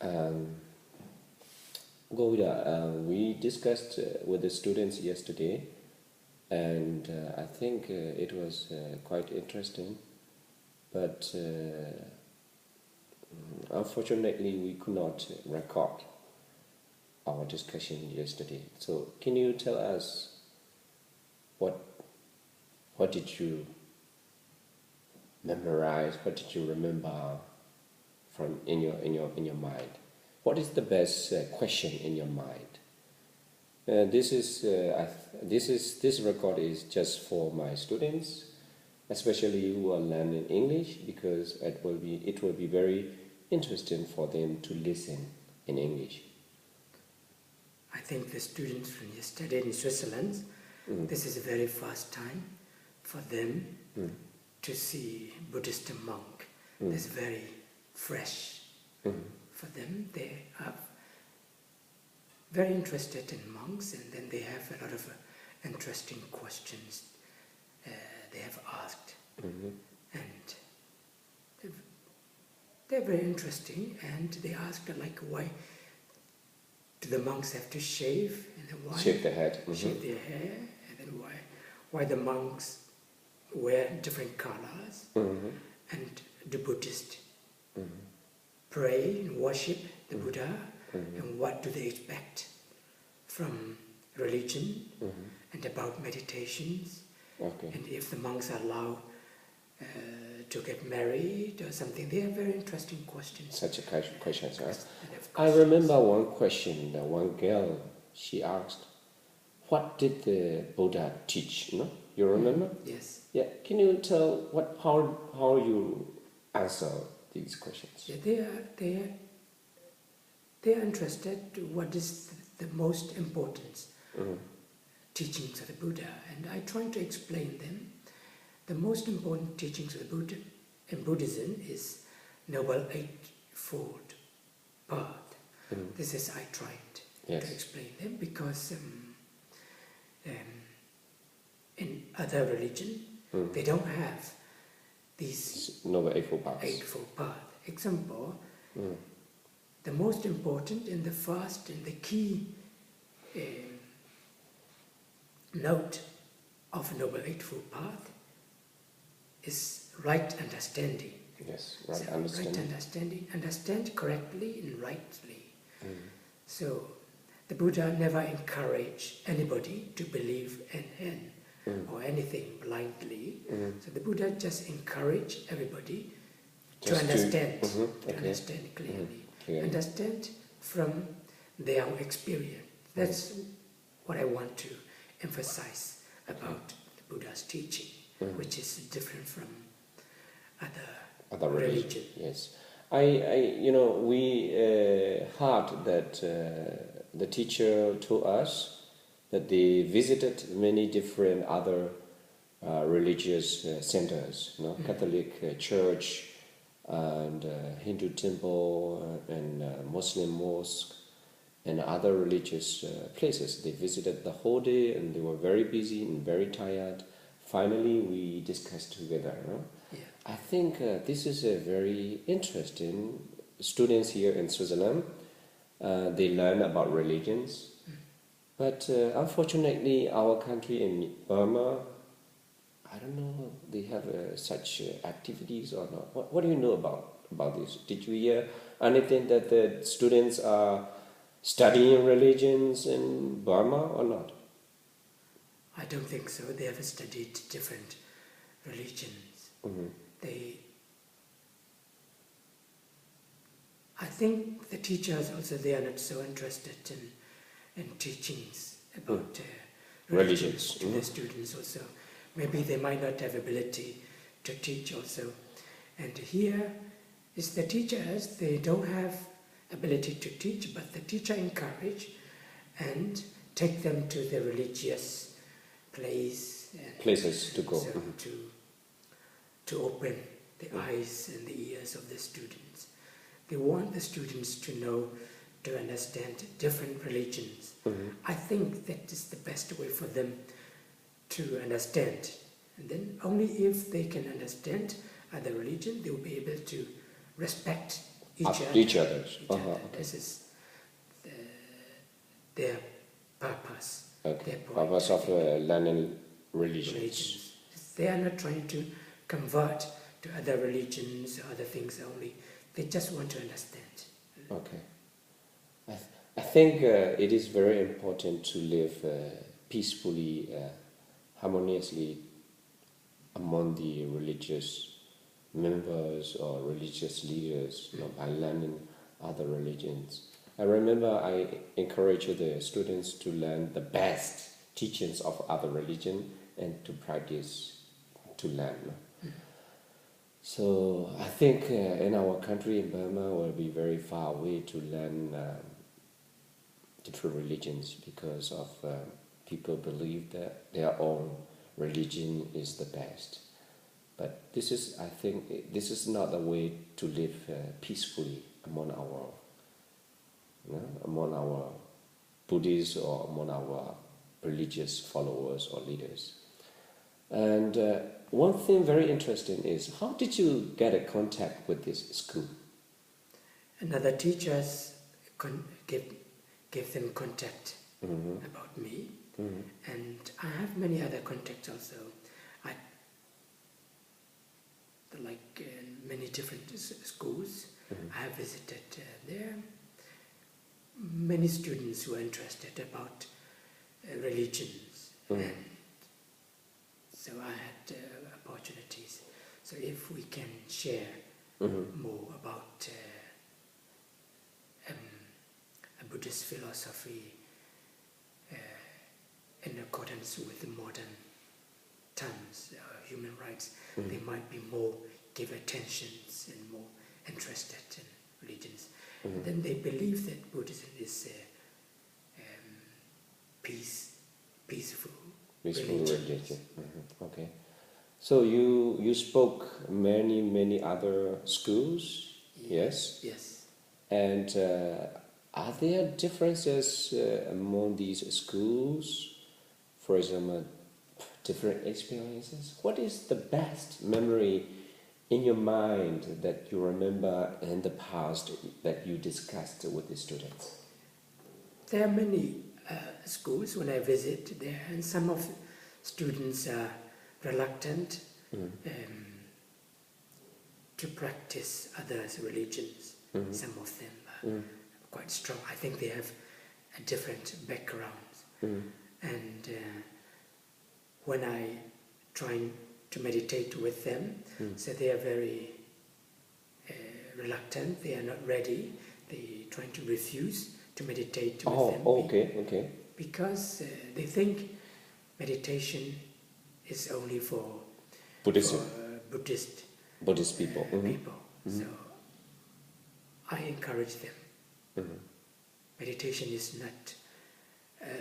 Um, Govida, we discussed with the students yesterday, and I think it was quite interesting. But unfortunately, we could not record our discussion yesterday. So, can you tell us what what did you memorize? What did you remember from in your mind? What is the best question in your mind? This record is just for my students, especially who are learning English, because it will be very interesting for them to listen in English. I think the students when they studied in Switzerland, this is a very first time for them to see Buddhist monk. It's very fresh for them. They are very interested in monks, and then they have a lot of interesting questions they have asked, and they're very interesting. And they asked why do the monks have to shave, and then why Shave the head. shave their hair, and then why the monks wear different colors, and the Buddhists pray and worship the Buddha, and what do they expect from religion, and about meditations, Okay. and if the monks are allowed to get married or something. They are very interesting questions. Such a question, huh? And of I course, remember one question that one girl, she asked, what did the Buddha teach? No? You remember? yes. Yeah. Can you tell how you answer these questions? Yeah, they are interested what is the most important teachings of the Buddha, and I try to explain them. The most important teachings of the Buddha in Buddhism is Noble Eightfold Path. This is I tried Yes. to explain them, because in other religion they don't have these Noble Eightfold Paths. Eightfold Path. Example, the most important and the first and the key note of Noble Eightfold Path is right understanding. Yes, right So, understanding. right understanding, understand correctly and rightly. So the Buddha never encouraged anybody to believe in him or anything blindly. So the Buddha just encouraged everybody to Just to- understand, okay. understand clearly, Clearly. understand from their experience. That's what I want to emphasize about the Buddha's teaching, which is different from Other religion. religion. Yes. We heard that the teacher told us that they visited many different other religious centers, Catholic church and Hindu temple and Muslim mosque and other religious places. They visited the whole day, and they were very busy and very tired. Finally, we discussed together. Yeah. I think this is a very interesting. Students here in Switzerland, they learn about religions, but unfortunately, our country in Burma, I don't know, they have such activities or not. What do you know about this? Did you hear anything that the students are studying religions in Burma or not? I don't think so. They have studied different religions. I think the teachers also, they are not so interested in teachings about religions to the students also. Maybe they might not have ability to teach also. And here is the teachers, they don't have ability to teach, but the teacher encourage and take them to the religious Places to go. So to open the eyes and the ears of the students. They want the students to know, to understand different religions. I think that is the best way for them to understand. And then only if they can understand other religion, they will be able to respect each other's. Each other. This is their purpose. Okay. Their point, Purpose of learning religions. religions. They are not trying to convert to other religions or other things only. They just want to understand. Okay. I think it is very important to live peacefully, harmoniously among the religious members or religious leaders, by learning other religions. I remember I encourage the students to learn the best teachings of other religion and to practice to learn. So I think in our country, in Burma, we'll be very far away to learn different religions because of people believe that their own religion is the best. But I think this is not the way to live peacefully among our Buddhists or among our religious followers or leaders. And one thing very interesting is, how did you get a contact with this school? Another teachers gave them contact about me, and I have many other contacts also. Like many different schools, I have visited there. Many students who are interested about religions, and so I had opportunities. So if we can share more about a Buddhist philosophy in accordance with the modern terms, human rights, they might be more give attentions and more interested in religions. Then they believe that Buddhism is peaceful religion. Okay. So you spoke many other schools, yes? Yes. And are there differences among these schools? For example, different experiences? What is the best memory in your mind that you remember in the past that you discussed with the students? There are many schools when I visit there, and some of students are reluctant to practice others' religions. Some of them are quite strong. I think they have a different backgrounds. And when I try to meditate with them, so they are very reluctant, they are not ready, they are trying to refuse to meditate with them. Okay. Because they think meditation is only for Buddhist people. people. So I encourage them. Meditation is not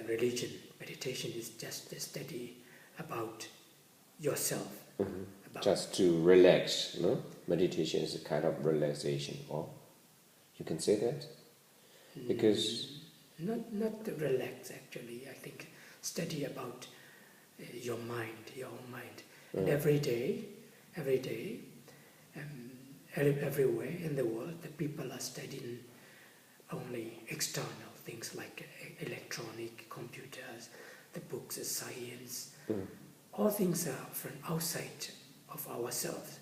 religion. Meditation is just a study about yourself. Just to relax, no? Meditation is a kind of relaxation, or you can say that? Because not relax actually. I think study about your mind, your own mind. And every day, everywhere in the world, the people are studying only external things like electronic computers, the books, science. All things are from outside of ourselves.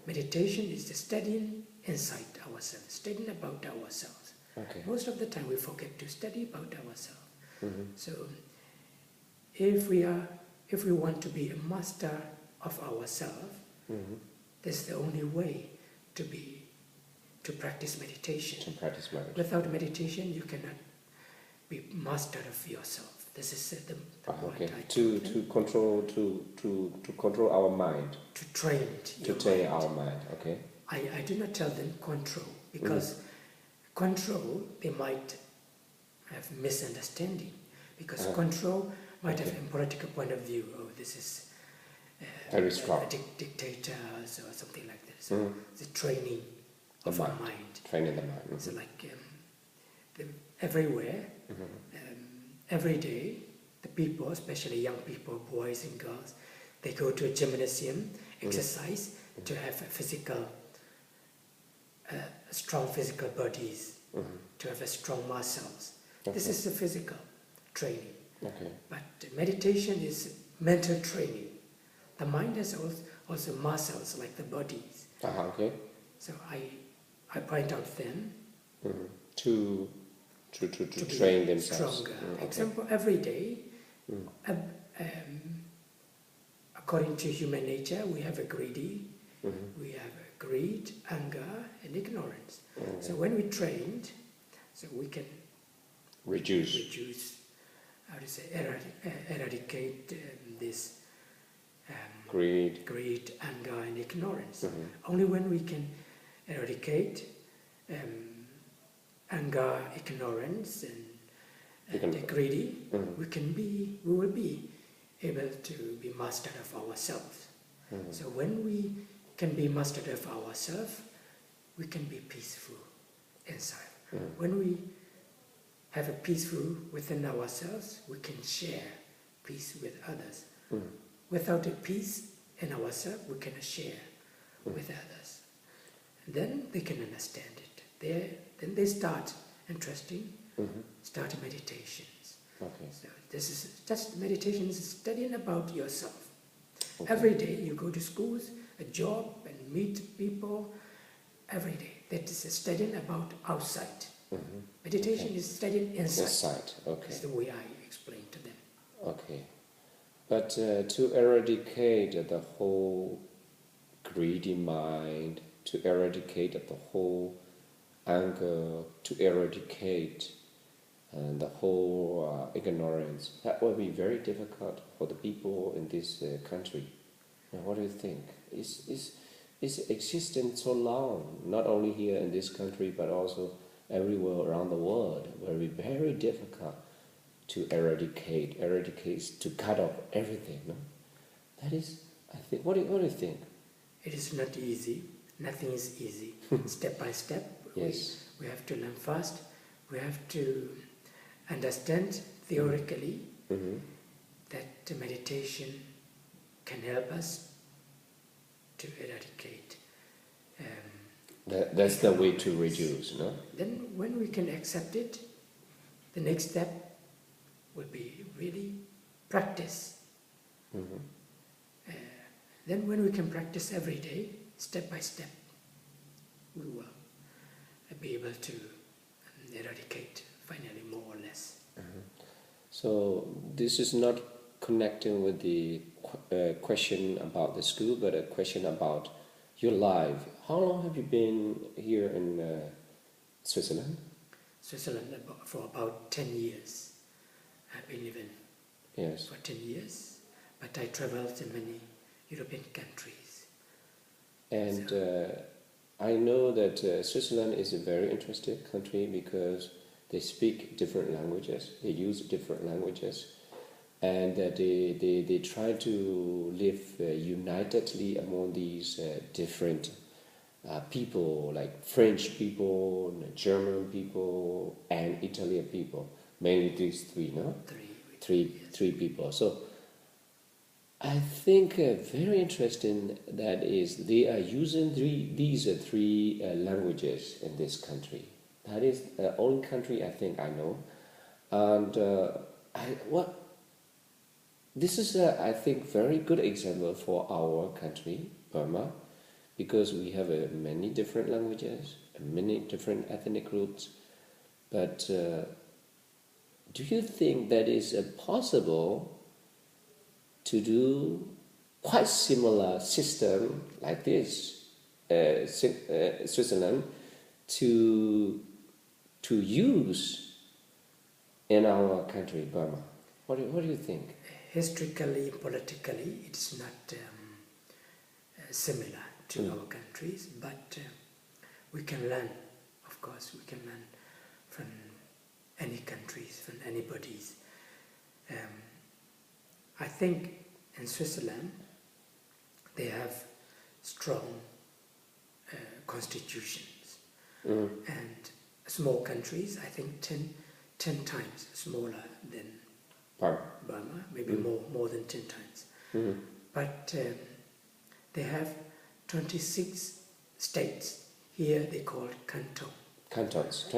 Meditation is the studying inside ourselves, studying about ourselves. okay. Most of the time we forget to study about ourselves. So if we want to be a master of ourselves, that's the only way to practice meditation. Without meditation, you cannot be master of yourself. This is the point. To control our mind. To train our mind. Okay. I do not tell them control, because control, they might have misunderstanding, because control might have a political point of view. Oh, this is very strong. Dictators or something like that. So the training of our mind. Training the mind. So like everywhere, every day, the people, especially young people, boys and girls, they go to a gymnasium, exercise to have a physical strong physical bodies, to have a strong muscles. This is the physical training. Okay. But meditation is mental training. The mind has also muscles like the bodies. Okay. So I point out them To to train be themselves. stronger. Okay. Example, every day, according to human nature, we have a greedy, we have a greed, anger, and ignorance. So when we trained, so we can Reduce how to say, eradicate this greed. anger, and ignorance. Only when we can eradicate anger, ignorance, and the greedy, we will be able to be master of ourselves. So when we can be master of ourselves, we can be peaceful inside. When we have a peaceful within ourselves, we can share peace with others. Without a peace in ourselves, we cannot share with others. And then they can understand it. Then they start interesting, start meditations. Okay. So this is just meditation is studying about yourself. Okay. Every day you go to schools, a job, and meet people. Every day that is studying about outside. Meditation is studying inside. Inside. Okay. That's the way I explain to them. Okay. But to eradicate the whole greedy mind, to eradicate the whole anger, to eradicate the whole ignorance, that will be very difficult for the people in this country. Now, what do you think? Is existence so long, not only here in this country, but also everywhere around the world, will be very difficult to eradicate, to cut off everything. No? That is, I think. What do you think? It is not easy. Nothing is easy. Step by step, Yes. we have to learn fast. We have to understand theoretically that meditation can help us to eradicate. That's the way to reduce, no? Then when we can accept it, the next step will be really practice. Then when we can practice every day, step by step, we will be able to eradicate finally, more or less. So this is not connecting with the question about the school, but a question about your life. How long have you been here in Switzerland? Switzerland for about 10 years. I've been living Yes. for 10 years, but I traveled to many European countries. And I know that Switzerland is a very interesting country because they speak different languages, they use different languages, and they try to live unitedly among these different people, like French people, German people, and Italian people. Mainly these three, no? Three people. So I think very interesting that is they are using these three languages in this country. That is the only country I think I know, and this is I think very good example for our country, Burma, because we have many different languages, many different ethnic groups. But do you think that is possible to do quite similar system like this, Switzerland, to use in our country, Burma? What do you think? Historically, politically, it's not similar to our countries, but we can learn, of course, we can learn from any countries, from anybody's. I think in Switzerland they have strong constitutions, and small countries, I think 10 times smaller than Burma, maybe more than 10 times. But they have 26 states Here they call canton. Cantons.